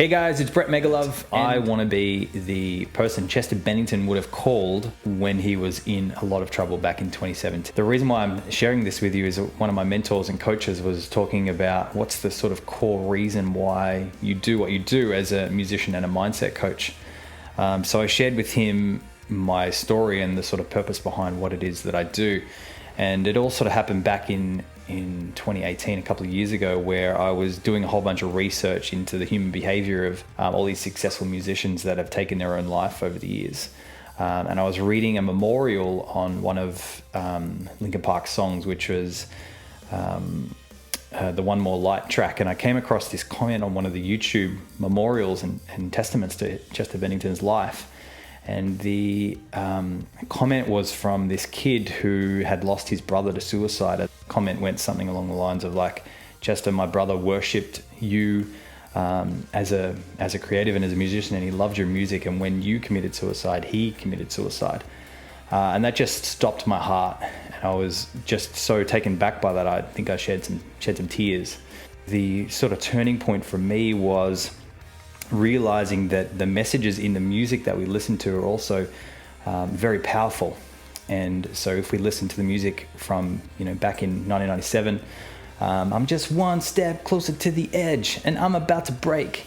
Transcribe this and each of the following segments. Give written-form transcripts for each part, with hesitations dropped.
Hey guys, it's Brett Megalove. I want to be the person Chester Bennington would have called when he was in a lot of trouble back in 2017. The reason why I'm sharing this with you is one of my mentors and coaches was talking about what's the sort of core reason why you do what you do as a musician and a mindset coach. So I shared with him my story and the sort of purpose behind what it is that I do. And it all sort of happened back in 2018, a couple of years ago, where I was doing a whole bunch of research into the human behaviour of all these successful musicians that have taken their own life over the years. And I was reading a memorial on one of Linkin Park's songs, which was the One More Light track. And I came across this comment on one of the YouTube memorials and testaments to Chester Bennington's life. And the comment was from this kid who had lost his brother to suicide. The comment went something along the lines of like, Chester, my brother worshipped you as a creative and as a musician, and he loved your music. And when you committed suicide, he committed suicide. And that just stopped my heart. And I was just so taken back by that. I think I shed some tears. The sort of turning point for me was realizing that the messages in the music that we listen to are also very powerful. And so if we listen to the music from back in 1997, I'm just one step closer to the edge and I'm about to break.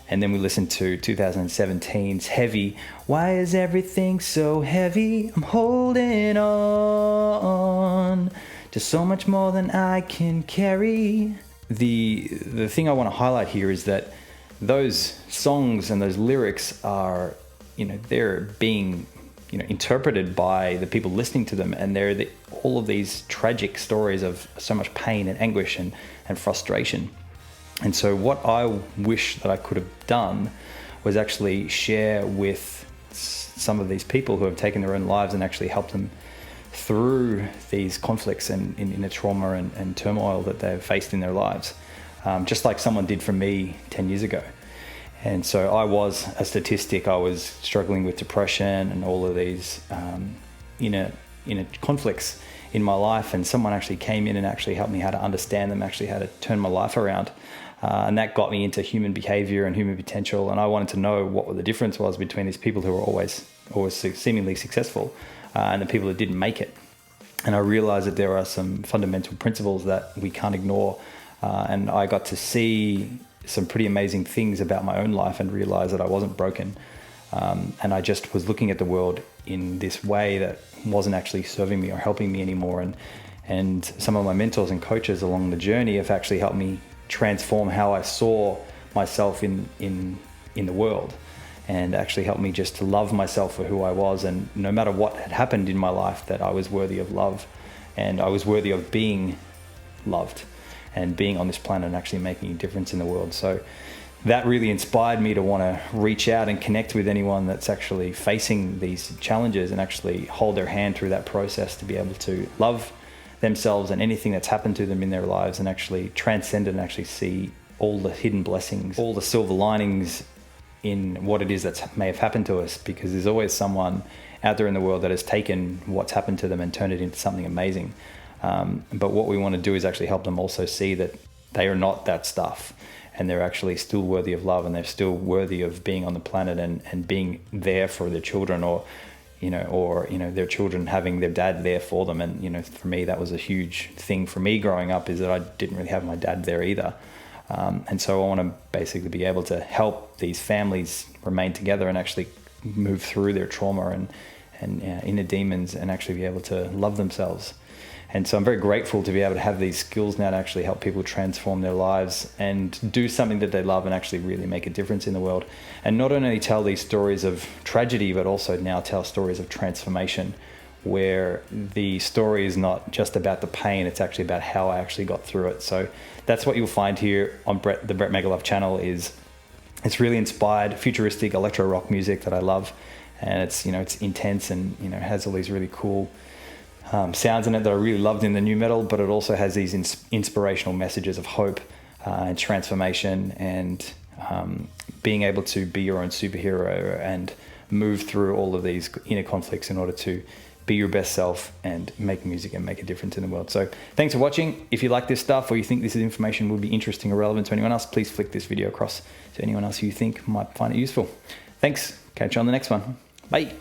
And then we listen to 2017's Heavy. Why is everything so heavy? I'm holding on to so much more than I can carry. The thing I want to highlight here is that those songs and those lyrics are, they're being, interpreted by the people listening to them, and they're all of these tragic stories of so much pain and anguish and frustration. And so what I wish that I could have done was actually share with some of these people who have taken their own lives and actually help them through these conflicts and in the trauma and turmoil that they've faced in their lives. Just like someone did for me 10 years ago. And so I was a statistic. I was struggling with depression and all of these inner conflicts in my life. And someone actually came in and actually helped me how to understand them, actually how to turn my life around. And that got me into human behavior and human potential. And I wanted to know what the difference was between these people who were always seemingly successful and the people that didn't make it. And I realized that there are some fundamental principles that we can't ignore. And I got to see some pretty amazing things about my own life and realize that I wasn't broken. And I just was looking at the world in this way that wasn't actually serving me or helping me anymore. And some of my mentors and coaches along the journey have actually helped me transform how I saw myself in the world, and actually helped me just to love myself for who I was. And no matter what had happened in my life, that I was worthy of love and I was worthy of being loved and being on this planet and actually making a difference in the world. So that really inspired me to want to reach out and connect with anyone that's actually facing these challenges and actually hold their hand through that process to be able to love themselves and anything that's happened to them in their lives and actually transcend it and actually see all the hidden blessings, all the silver linings in what it is that may have happened to us, because there's always someone out there in the world that has taken what's happened to them and turned it into something amazing. But what we want to do is actually help them also see that they are not that stuff, and they're actually still worthy of love, and they're still worthy of being on the planet and being there for their children, or their children having their dad there for them. And for me, that was a huge thing for me growing up, is that I didn't really have my dad there either. And so I want to basically be able to help these families remain together and actually move through their trauma and inner demons and actually be able to love themselves. And so I'm very grateful to be able to have these skills now to actually help people transform their lives and do something that they love and actually really make a difference in the world. And not only tell these stories of tragedy, but also now tell stories of transformation, where the story is not just about the pain, it's actually about how I actually got through it. So that's what you'll find here on the Brett Megalove channel. It's really inspired, futuristic electro rock music that I love. And it's intense and has all these really cool sounds in it that I really loved in the new metal, but it also has these inspirational messages of hope and transformation and being able to be your own superhero and move through all of these inner conflicts in order to be your best self and make music and make a difference in the world. So thanks for watching. If you like this stuff or you think this information would be interesting or relevant to anyone else, please flick this video across to anyone else who you think might find it useful. Thanks. Catch you on the next one. Bye.